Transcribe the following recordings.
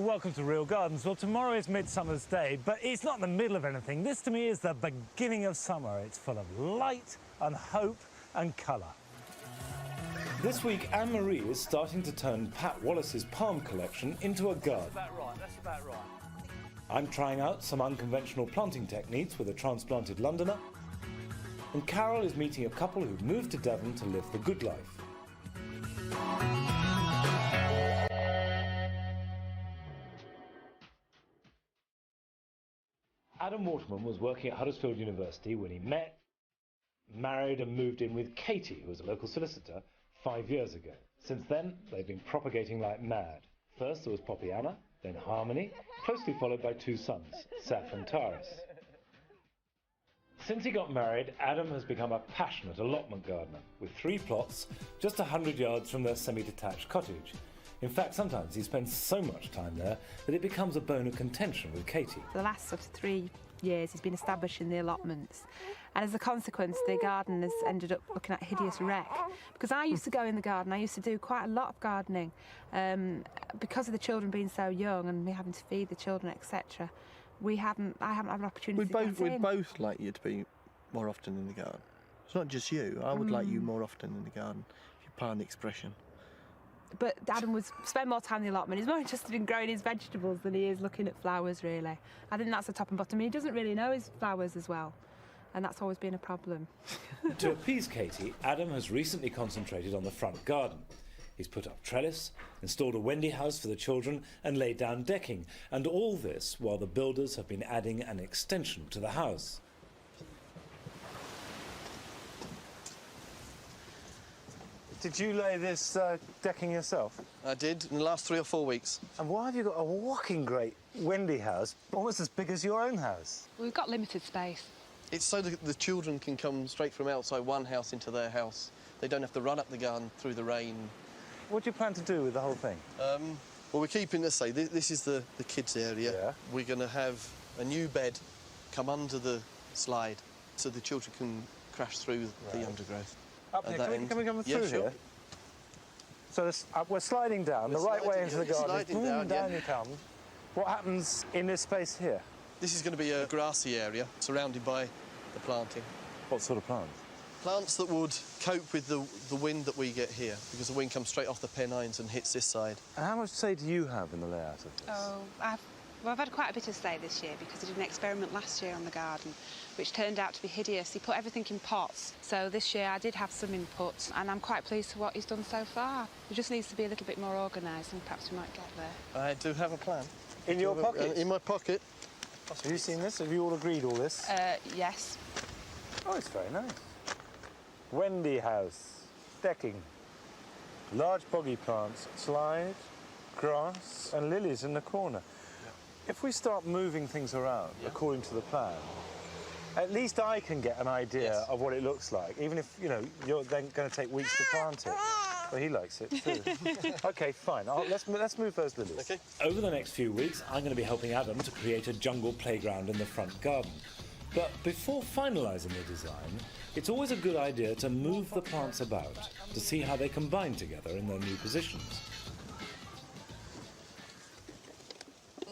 welcome to Real Gardens. Well, tomorrow is Midsummer's Day, but it's not in the middle of anything. This, to me, is the beginning of summer. It's full of light and hope and colour. This week, Anne-Marie is starting to turn Pat Wallace's palm collection into a garden. That's about right. I'm trying out some unconventional planting techniques with a transplanted Londoner, and Carol is meeting a couple who've moved to Devon to live the good life. Adam Waterman was working at Huddersfield University when he met, married and moved in with Katie, who was a local solicitor, 5 years ago. Since then, they've been propagating like mad. First there was Poppyana, then Harmony, closely followed by two sons, Seth and Taris. Since he got married, Adam has become a passionate allotment gardener, with 3 plots just 100 yards from their semi-detached cottage. In fact, sometimes he spends so much time there that it becomes a bone of contention with Katie. For the last sort of 3 years, he's been establishing the allotments, and as a consequence, the garden has ended up looking at hideous wreck. Because I used to go in the garden, I used to do quite a lot of gardening, because of the children being so young and me having to feed the children, etc. I haven't had an opportunity to get in. We'd both like you to be more often in the garden. It's not just you. I would like you more often in the garden, if you pardon the expression. But Adam would spend more time in the allotment. He's more interested in growing his vegetables than he is looking at flowers, really. I think that's the top and bottom. He doesn't really know his flowers as well, and that's always been a problem. To appease Katie, Adam has recently concentrated on the front garden. He's put up trellis, installed a Wendy house for the children, and laid down decking. And all this while the builders have been adding an extension to the house. Did you lay this decking yourself? I did in the last 3 or 4 weeks. And why have you got a whacking great Wendy house, almost as big as your own house? We've got limited space. It's so that the children can come straight from outside one house into their house. They don't have to run up the garden through the rain. What do you plan to do with the whole thing? Well, we're keeping this, this is the kids' area. Yeah. We're going to have a new bed come under the slide so the children can crash through the undergrowth. Up here, can we come through sure. here? So we're sliding down the right way into the garden. Boom, down you come. What happens in this space here? This is going to be a grassy area surrounded by the planting. What sort of plants? Plants that would cope with the wind that we get here, because the wind comes straight off the Pennines and hits this side. And how much say do you have in the layout of this? Oh, I've had quite a bit of say this year because I did an experiment last year on the garden, which turned out to be hideous. He put everything in pots, so this year I did have some input, and I'm quite pleased with what he's done so far. It just needs to be a little bit more organised, and perhaps we might get there. I do have a plan. In your pocket? In my pocket. Have you seen this? Have you all agreed all this? Yes. Oh, it's very nice. Wendy house, decking, large boggy plants, slide, grass and lilies in the corner. Yeah. If we start moving things around according to the plan, at least I can get an idea of what it looks like, even if, you know, you're then going to take weeks to plant it. Well, he likes it too. OK, fine. Let's move those lilies. Okay. Over the next few weeks, I'm going to be helping Adam to create a jungle playground in the front garden. But before finalising the design, it's always a good idea to move the plants about to see how they combine together in their new positions.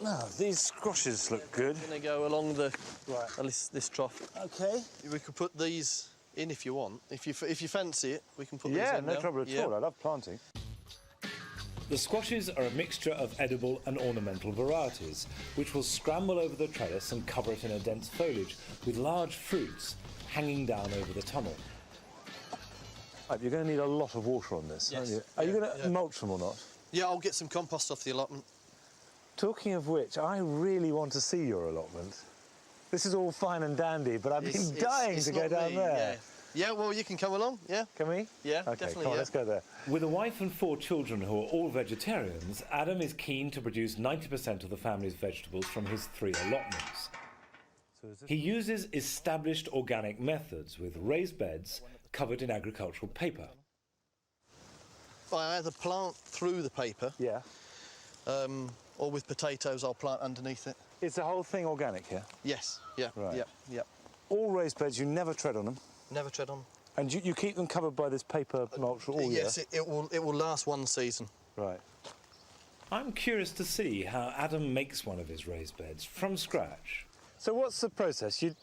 Now, these squashes look good. Going to go along this trough. OK. We could put these in if you want. If you fancy it, we can put these in. Yeah, no trouble at all. I love planting. The squashes are a mixture of edible and ornamental varieties, which will scramble over the trellis and cover it in a dense foliage, with large fruits hanging down over the tunnel. You're going to need a lot of water on this, aren't you? Are you going to mulch them or not? Yeah, I'll get some compost off the allotment. Talking of which, I really want to see your allotment. This is all fine and dandy, but I've been dying to go down there. Yeah, well, you can come along, yeah. Can we? Yeah, okay, definitely, come on, let's go there. With a wife and 4 children who are all vegetarians, Adam is keen to produce 90% of the family's vegetables from his 3 allotments. He uses established organic methods with raised beds covered in agricultural paper. I either plant through the paper, or with potatoes I'll plant underneath it. Is the whole thing organic here? Yes, yeah, right. yeah. All raised beds, you never tread on them? Never tread on. And you keep them covered by this paper mulch all year? Yes, it will last 1 season. Right. I'm curious to see how Adam makes one of his raised beds from scratch. So what's the process? You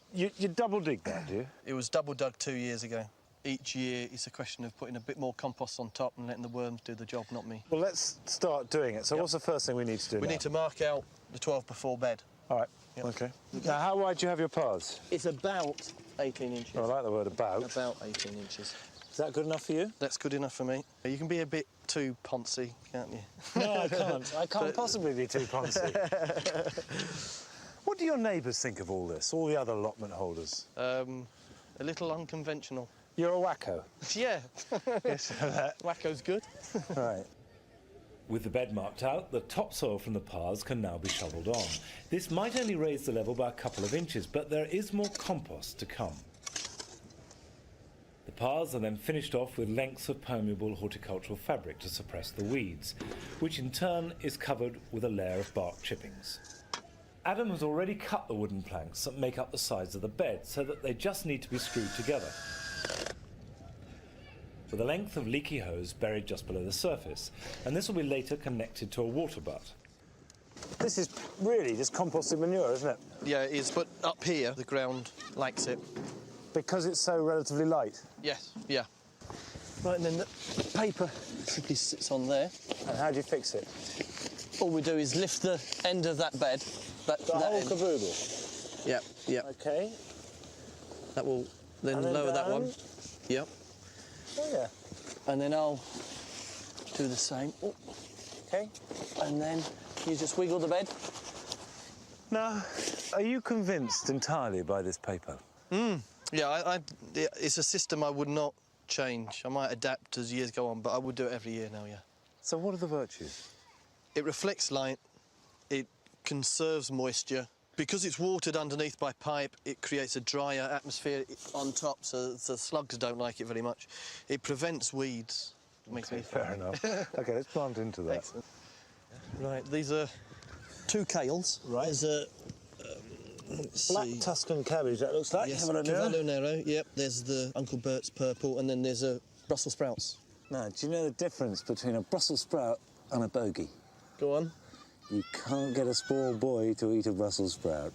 double dig that, do you? It was double dug 2 years ago. Each year it's a question of putting a bit more compost on top and letting the worms do the job, not me. Well, let's start doing it. So what's the first thing we need to do We now? need to mark out the 12 before bed. All right, Yep. OK. Now, how wide do you have your paths? It's about 18 inches. Oh, I like the word about. About 18 inches. Is that good enough for you? That's good enough for me. You can be a bit too poncy, can't you? No, I can't. I can't possibly be too poncy. What do your neighbours think of all this, all the other allotment holders? A little unconventional. You're a wacko. Yeah. Yes, Wacko's good. right. With the bed marked out, the topsoil from the paths can now be shovelled on. This might only raise the level by a couple of inches, but there is more compost to come. The paths are then finished off with lengths of permeable horticultural fabric to suppress the weeds, which in turn is covered with a layer of bark chippings. Adam has already cut the wooden planks that make up the sides of the bed so that they just need to be screwed together, with a length of leaky hose buried just below the surface, and this will be later connected to a water butt. This is really just composted manure, isn't it? Yeah, it is, but up here, the ground likes it. Because it's so relatively light. Yes, yeah. Right, and then the paper simply sits on there. And how do you fix it? All we do is lift the end of that bed. The whole end. caboodle? Yep, yep. OK. That will then And then lower that down. one. Yep. Oh, yeah. And then I'll do the same. Oh. OK. And then you just wiggle the bed. Now, are you convinced entirely by this paper? Yeah, it's a system I would not change. I might adapt as years go on, but I would do it every year now, yeah. So what are the virtues? It reflects light, it conserves moisture. Because it's watered underneath by pipe, it creates a drier atmosphere on top, so the slugs don't like it very much. It prevents weeds. Makes me Fair enough. OK, let's plant into that. Excellent. Right, these are 2 kales. Right. There's a... let's Black see. Tuscan cabbage, that looks like. Yes, Have a look now. Cavallo Nero, yep. There's the Uncle Bert's purple, and then there's a Brussels sprouts. Now, do you know the difference between a Brussels sprout and a bogey? Go on. You can't get a small boy to eat a Brussels sprout.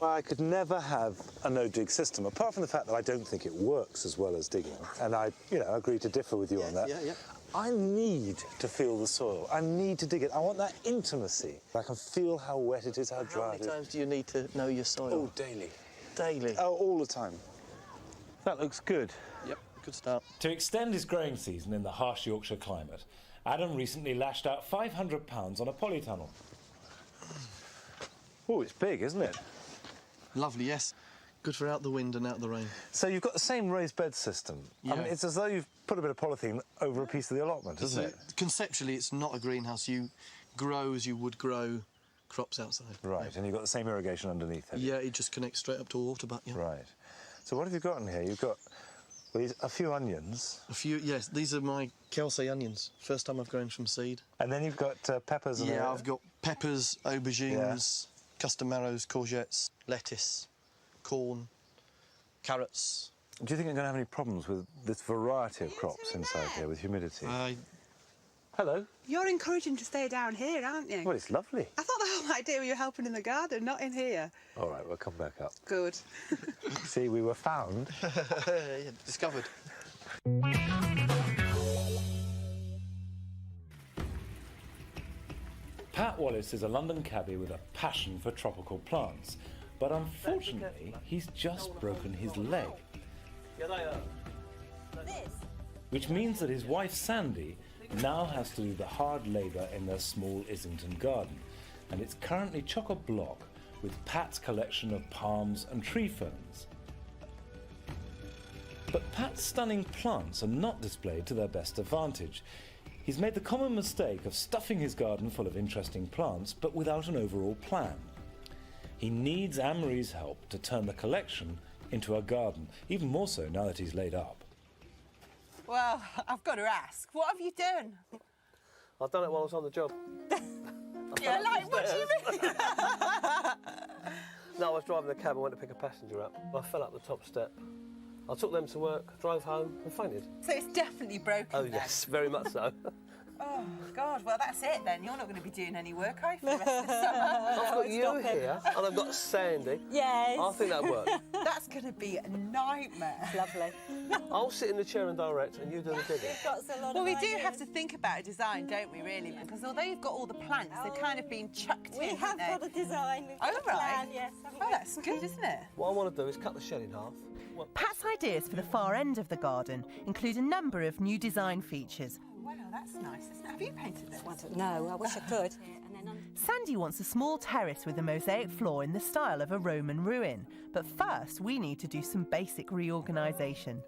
I could never have a no-dig system, apart from the fact that I don't think it works as well as digging. And I, agree to differ with you on that. Yeah, yeah. I need to feel the soil. I need to dig it. I want that intimacy. I can feel how wet it is, how How dry it many is. times do you need to know your soil? Oh, daily. Daily. Oh, all the time. That looks good. Yep, good start. To extend his growing season in the harsh Yorkshire climate, Adam recently lashed out £500 on a polytunnel. Oh, it's big, isn't it? Lovely, yes. Good for out the wind and out the rain. So you've got the same raised bed system. I Yeah. mean, it's as though you've put a bit of polythene over a piece of the allotment, isn't it? Conceptually, it's not a greenhouse. You grow as you would grow crops outside. Right, and you've got the same irrigation underneath, have you? Yeah, it just connects straight up to a water butt, yeah. Right. So what have you got in here? You've got a few onions. A few, yes, these are my Kelsey onions. First time I've grown from seed. And then you've got peppers and Yeah, I've got peppers, aubergines, custom marrows, courgettes, lettuce, corn, carrots. Do you think you're going to have any problems with this variety of crops inside here with humidity? Hello. You're encouraging to stay down here, aren't you? Well, it's lovely. I thought the whole idea was you're helping in the garden, not in here. All right, we'll come back up. Good. See, we were found. Yeah, discovered. Pat Wallace is a London cabbie with a passion for tropical plants, but unfortunately, he's just broken his leg. Which means that his wife Sandy now has to do the hard labour in their small Islington garden, and it's currently chock-a-block with Pat's collection of palms and tree ferns. But Pat's stunning plants are not displayed to their best advantage. He's made the common mistake of stuffing his garden full of interesting plants, but without an overall plan. He needs Anne-Marie's help to turn the collection into a garden, even more so now that he's laid up. Well, I've got to ask, what have you done? I've done it while I was on the job. Yeah, like, what do you mean? No, I was driving the cab, I went to pick a passenger up. I fell up the top step I took them to work, drove home and fainted. So it's definitely broken Oh, then? yes, very much so. Oh, God, well, that's it then. You're not going to be doing any work, are you, for the rest of the summer? I've got you here and I've got Sandy. Yes. I think that'll work. That's going to be a nightmare. Lovely. I'll sit in the chair and direct and you do the digging. Well, we do have to think about a design, don't we, really? Because although you've got all the plants, they're kind of being chucked in, We have got a design. We've got a plan, yes. Oh, that's good, isn't it? What I want to do is cut the shed in half. Pat's ideas for the far end of the garden include a number of new design features. Wow, that's nice, isn't it? Have you painted this? No, I wish I could. Sandy wants a small terrace with a mosaic floor in the style of a Roman ruin. But first, we need to do some basic reorganisation.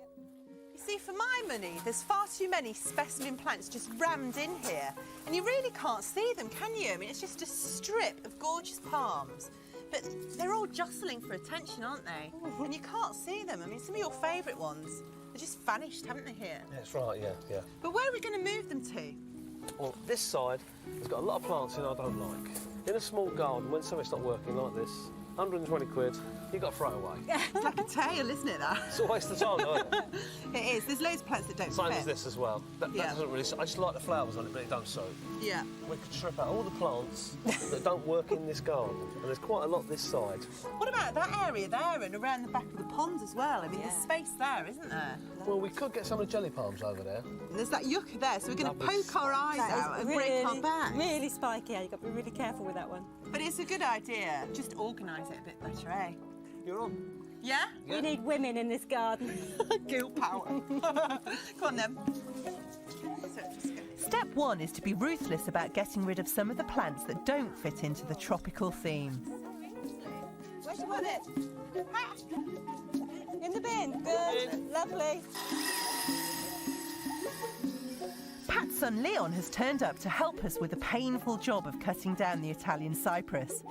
You see, for my money, there's far too many specimen plants just rammed in here. And you really can't see them, can you? I mean, it's just a strip of gorgeous palms. But they're all jostling for attention, aren't they? And you can't see them. I mean, some of your favourite ones, they're just vanished, haven't they, here? That's right, yeah. But where are we going to move them to? Well, this side has got a lot of plants in I don't like. In a small garden, when something's not working like this, 120 quid, you've got to throw it away. It's like a tale, isn't it, that? It's a waste of time, though, isn't it? It is. There's loads of plants that don't Same fit. as this as well. That Yeah. doesn't really... I just like the flowers on it, but it don't suit. Yeah. We could strip out all the plants that don't work in this garden, and there's quite a lot this side. What about that area there and around the back of the pond as well? I mean, there's space there, isn't there? Well, we could get some of the jelly palms over there. And there's that yucca there, so we're going to Lovely. poke our eyes out and break our back. Really spiky. Yeah, you've got to be really careful with that one. But it's a good idea. Just organise it a bit better, eh? You're on. Yeah? We need women in this garden. Girl power. Come on then. Step one is to be ruthless about getting rid of some of the plants that don't fit into the tropical theme. Where do you want it? In the bin. Good. Lovely. Pat's son Leon has turned up to help us with the painful job of cutting down the Italian cypress.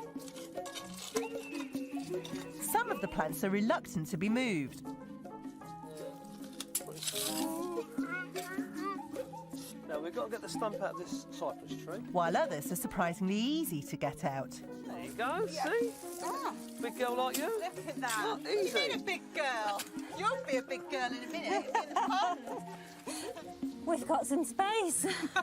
Some of the plants are reluctant to be moved. Now, we've got to get the stump out of this cypress tree. While others are surprisingly easy to get out. There you go, see? Ah, Big girl like you. look at that. Not You easy. need a big girl. You'll be a big girl in a minute in the pond. We've got some space. I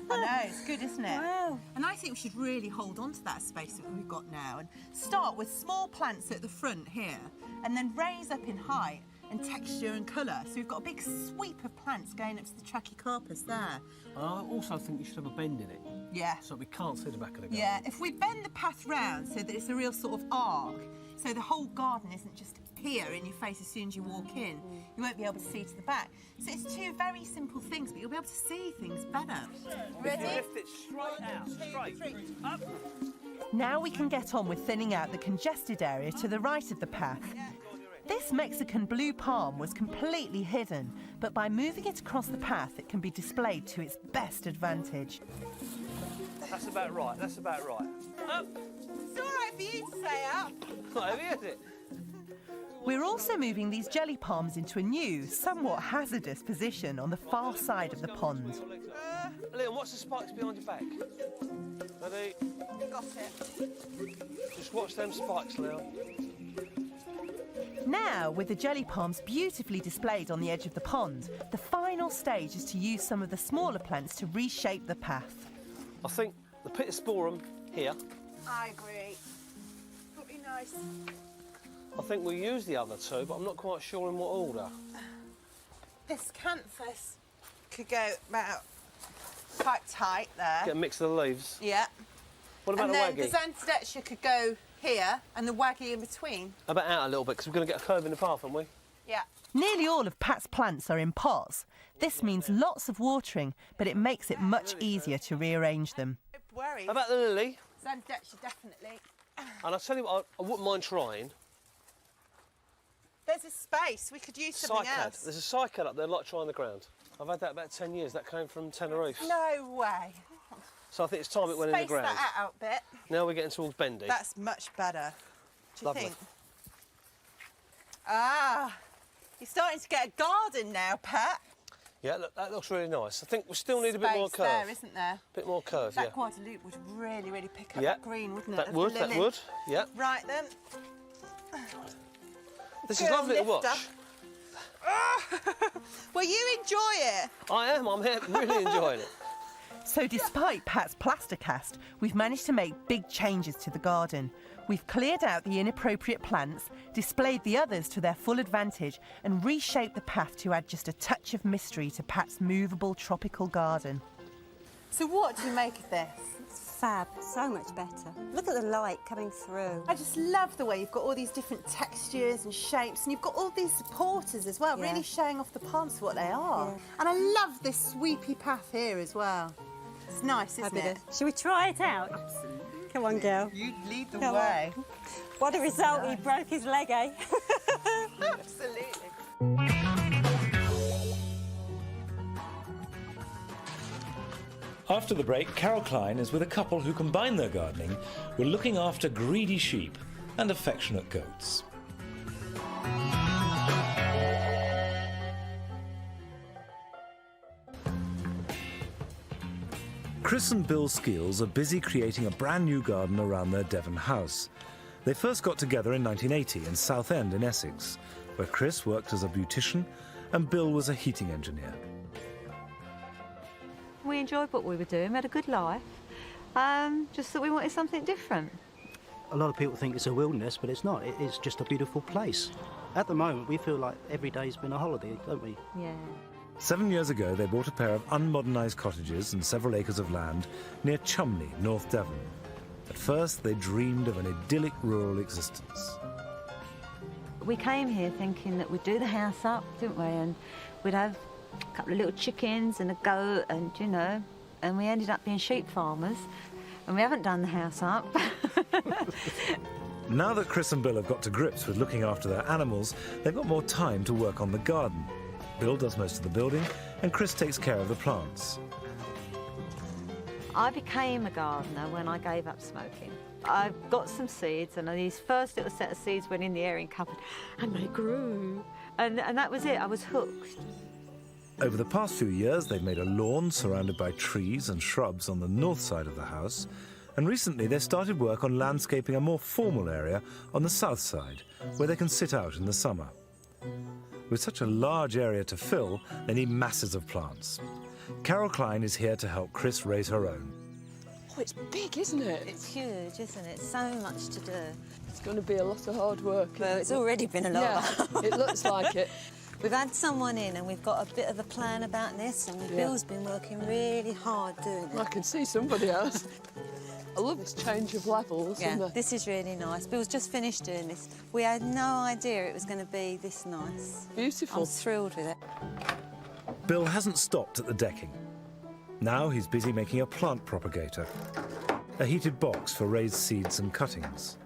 know, it's good, isn't it? Wow. And I think we should really hold on to that space that we've got now and start with small plants at the front here and then raise up in height and texture and colour. So we've got a big sweep of plants going up to the trachycarpus there. I also think you should have a bend in it, Yeah. so we can't see the back of the garden. Yeah, if we bend the path round so that it's a real sort of arc, so the whole garden isn't just here in your face as soon as you walk in, you won't be able to see to the back. So it's two very simple things, but you'll be able to see things better. Ready? Lift it straight out, straight. Up. Now we can get on with thinning out the congested area to the right of the path. This Mexican blue palm was completely hidden, but by moving it across the path, it can be displayed to its best advantage. That's about right, that's about right. Up. It's all right for you to say up. Not heavy, is it? We're also moving these jelly palms into a new, somewhat hazardous position on the far side of the pond. Leon, watch the spikes behind your back. Ready? Got it. Just watch them spikes, Leon. Now, with the jelly palms beautifully displayed on the edge of the pond, the final stage is to use some of the smaller plants to reshape the path. I think the Pittosporum here, I agree. Would be nice. I think we'll use the other two, but I'm not quite sure in what order. This canthus could go about quite tight there. Get a mix of the leaves. Yeah. What about And the then waggy? the Xanthidexia could go here and the waggy in between. About out a little bit, because we're going to get a curve in the path, aren't we? Yeah. Nearly all of Pat's plants are in pots. This means lots of watering, but it makes it much easier to rearrange them. No worries. How about the lily? Xanthidexia, definitely. And I'll tell you what, I wouldn't mind trying. There's a space. We could use something Cycad. else. There's a cycad up there, like trying the ground. I've had that about 10 years. That came from Tenerife. No way. So I think it's time it went in the Space ground. that out a bit. Now we're getting towards bendy. That's much better. Do you Lovely. think? Ah, you're starting to get a garden now, Pat. Yeah, look, that looks really nice. I think we still need a bit Space more curve. there, isn't there? Bit more curve, That yeah. Guadalupe would really, really pick up Yeah. that green, wouldn't it? That of the would, that lily? would. Yeah. Right then. This is Girl lovely to lifter. watch. Well, you enjoy it. I am. I'm really enjoying it. So despite Pat's plaster cast, we've managed to make big changes to the garden. We've cleared out the inappropriate plants, displayed the others to their full advantage, and reshaped the path to add just a touch of mystery to Pat's movable tropical garden. So what do you make of this? Fab, so much better. Look at the light coming through. I just love the way you've got all these different textures and shapes, and you've got all these supporters as well, Yeah. really showing off the palms for what they are. Yeah. And I love this sweepy path here as well. It's nice, isn't it? Shall we try it out? Absolutely. Come on, girl. You lead the Come way. on. What a result, he broke his leg, eh? Absolutely. After the break, Carol Klein is with a couple who combine their gardening with looking after greedy sheep and affectionate goats. Chris and Bill Skeels are busy creating a brand new garden around their Devon house. They first got together in 1980 in Southend in Essex, where Chris worked as a beautician and Bill was a heating engineer. We enjoyed what we were doing, we had a good life, just that we wanted something different. A lot of people think it's a wilderness, but it's not. It's just a beautiful place. At the moment, we feel like every day's been a holiday, don't we? Yeah. 7 years ago, they bought a pair of unmodernised cottages and several acres of land near Chumley, North Devon. At first, they dreamed of an idyllic rural existence. We came here thinking that we'd do the house up, didn't we, and we'd have a couple of little chickens and a goat and, you know, and we ended up being sheep farmers, and we haven't done the house up. Now that Chris and Bill have got to grips with looking after their animals, they've got more time to work on the garden. Bill does most of the building, and Chris takes care of the plants. I became a gardener when I gave up smoking. I got some seeds, and these first little set of seeds went in the airing cupboard, and they grew. And that was it, I was hooked. Over the past few years, they've made a lawn surrounded by trees and shrubs on the north side of the house, and recently they started work on landscaping a more formal area on the south side, where they can sit out in the summer. With such a large area to fill, they need masses of plants. Carol Klein is here to help Chris raise her own. Oh, it's big, isn't it? It's huge, isn't it? So much to do. It's going to be a lot of hard work. Well, it's already been a lot. Yeah, it looks like it. We've had someone in and we've got a bit of a plan about this, and Bill's been working really hard doing it. I can see somebody else. I love this change of levels. Yeah, this is really nice. Bill's just finished doing this. We had no idea it was going to be this nice. Beautiful. I'm thrilled with it. Bill hasn't stopped at the decking. Now he's busy making a plant propagator, a heated box for raised seeds and cuttings.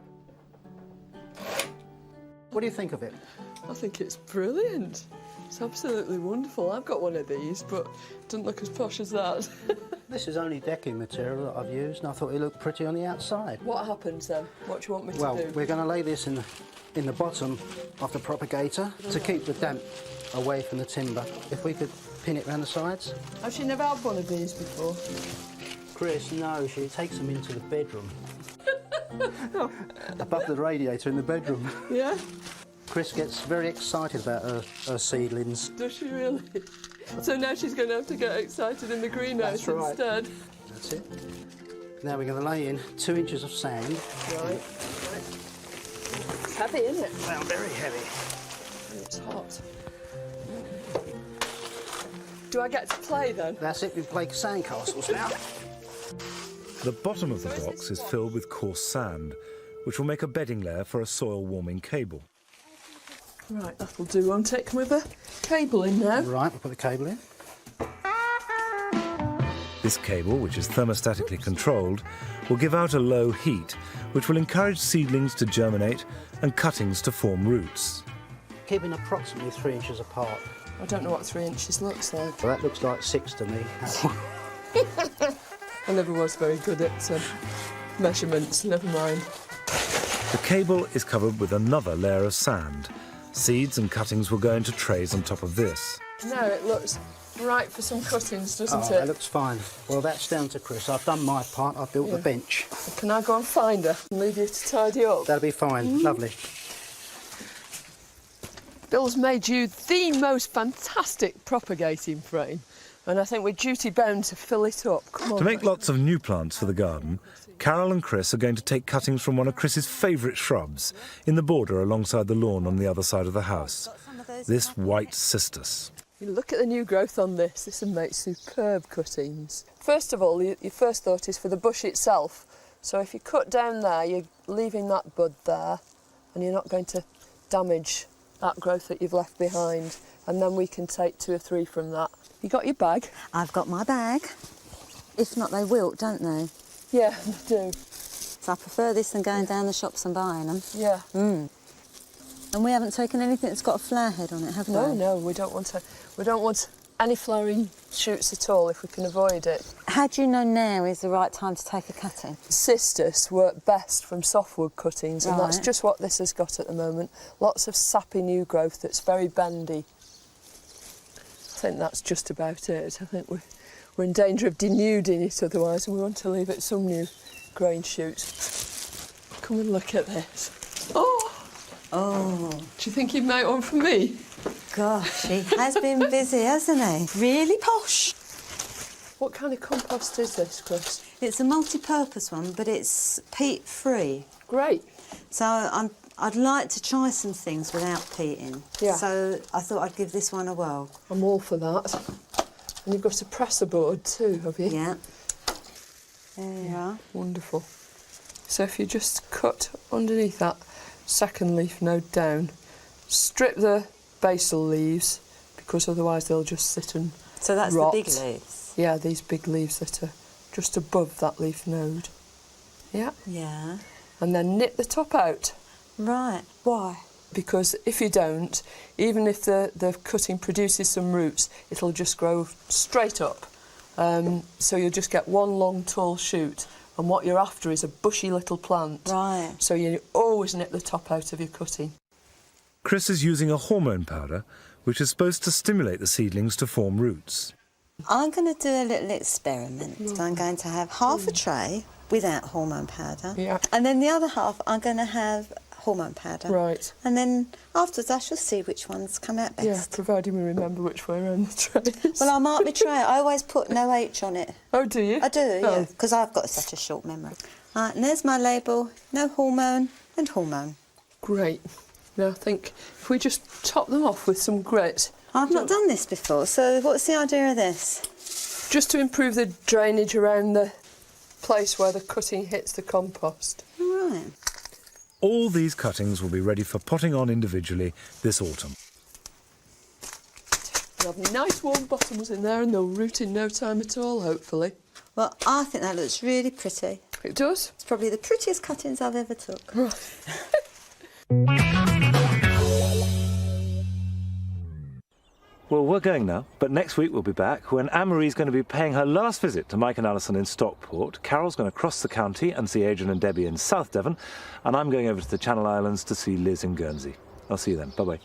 What do you think of it? I think it's brilliant. It's absolutely wonderful. I've got one of these, but it doesn't look as posh as that. This is only decking material that I've used, and I thought it looked pretty on the outside. What happens then? What do you want me to Well, do? we're going to lay this in the bottom of the propagator to keep the damp away from the timber. If we could pin it around the sides. Have you never had one of these before? Chris, no, she takes them into the bedroom. Above the radiator in the bedroom. Yeah? Chris gets very excited about her seedlings. Does she really? So now she's going to have to get excited in the greenhouse That's right. instead. That's it. Now we're going to lay in 2 inches of sand. Right. It's heavy, isn't it? Well, very heavy. It's hot. Do I get to play then? That's it, we play sandcastles now. The bottom of the box is filled with coarse sand, which will make a bedding layer for a soil warming cable. Right, that'll do, won't it? Can we have a cable in now? Right, we'll put the cable in. This cable, which is thermostatically controlled, will give out a low heat, which will encourage seedlings to germinate and cuttings to form roots. Keeping approximately 3 inches apart. I don't know what 3 inches looks like. Well, that looks like 6 to me. I never was very good at measurements, never mind. The cable is covered with another layer of sand. Seeds and cuttings will go into trays on top of this. Now it looks right for some cuttings, doesn't Oh, it? it looks fine. Well, that's down to Chris. I've done my part. I've built the bench. Can I go and find her and leave you to tidy up? That'll be fine. Lovely. Bill's made you the most fantastic propagating frame, and I think we're duty bound to fill it up. Come on. To make lots of new plants for the garden, Carol and Chris are going to take cuttings from one of Chris's favourite shrubs in the border alongside the lawn on the other side of the house, this white cistus. You look at the new growth on this. This will make superb cuttings. First of all, your first thought is for the bush itself. So if you cut down there, you're leaving that bud there, and you're not going to damage that growth that you've left behind. And then we can take 2 or 3 from that. You got your bag? I've got my bag. If not, they wilt, don't they? Yeah, they do. So I prefer this than going down the shops and buying them. Yeah. Mm. And we haven't taken anything that's got a flower head on it, have we? No, we don't want any flowering shoots at all if we can avoid it. How do you know now is the right time to take a cutting? Cistus work best from softwood cuttings, and that's just what this has got at the moment. Lots of sappy new growth that's very bendy. I think that's just about it. I think we're in danger of denuding it otherwise, and we want to leave it some new growing shoots. Come and look at this. Oh! Oh. Do you think he'd make one for me? Gosh, he has been busy, hasn't he? Really posh. What kind of compost is this, Chris? It's a multi-purpose one, but it's peat-free. Great. So I'd like to try some things without peat in. Yeah. So I thought I'd give this one a whirl. I'm all for that. And you've got a presser board too, have you? Yeah. There you are. Wonderful. So if you just cut underneath that second leaf node down, strip the basal leaves, because otherwise they'll just sit and So that's rot. the big leaves? Yeah, these big leaves that are just above that leaf node. Yeah. Yeah. And then nip the top out. Right. Why? Because if you don't, even if the cutting produces some roots, it'll just grow straight up. So you'll just get one long tall shoot, and what you're after is a bushy little plant. Right. So you always nip the top out of your cutting. Chris is using a hormone powder which is supposed to stimulate the seedlings to form roots. I'm going to do a little experiment. So I'm going to have half a tray without hormone powder. Yeah. And then the other half I'm going to have hormone powder. Right. And then afterwards I shall see which ones come out best. Yeah, providing we remember which way around the tray is. Well, I mark my tray. I always put no H on it. Oh, do you? I do, yeah, Oh. because I've got such a short memory. Right, and there's my label. No hormone and hormone. Great. Now I think if we just top them off with some grit. I've not done this before, so what's the idea of this? Just to improve the drainage around the place where the cutting hits the compost. Right. All these cuttings will be ready for potting on individually this autumn. We'll have nice warm bottoms in there and they'll root in no time at all, hopefully. Well, I think that looks really pretty. It does? It's probably the prettiest cuttings I've ever took. Right. Well, we're going now, but next week we'll be back when Anne-Marie's going to be paying her last visit to Mike and Alison in Stockport. Carol's going to cross the county and see Adrian and Debbie in South Devon, and I'm going over to the Channel Islands to see Liz in Guernsey. I'll see you then. Bye-bye.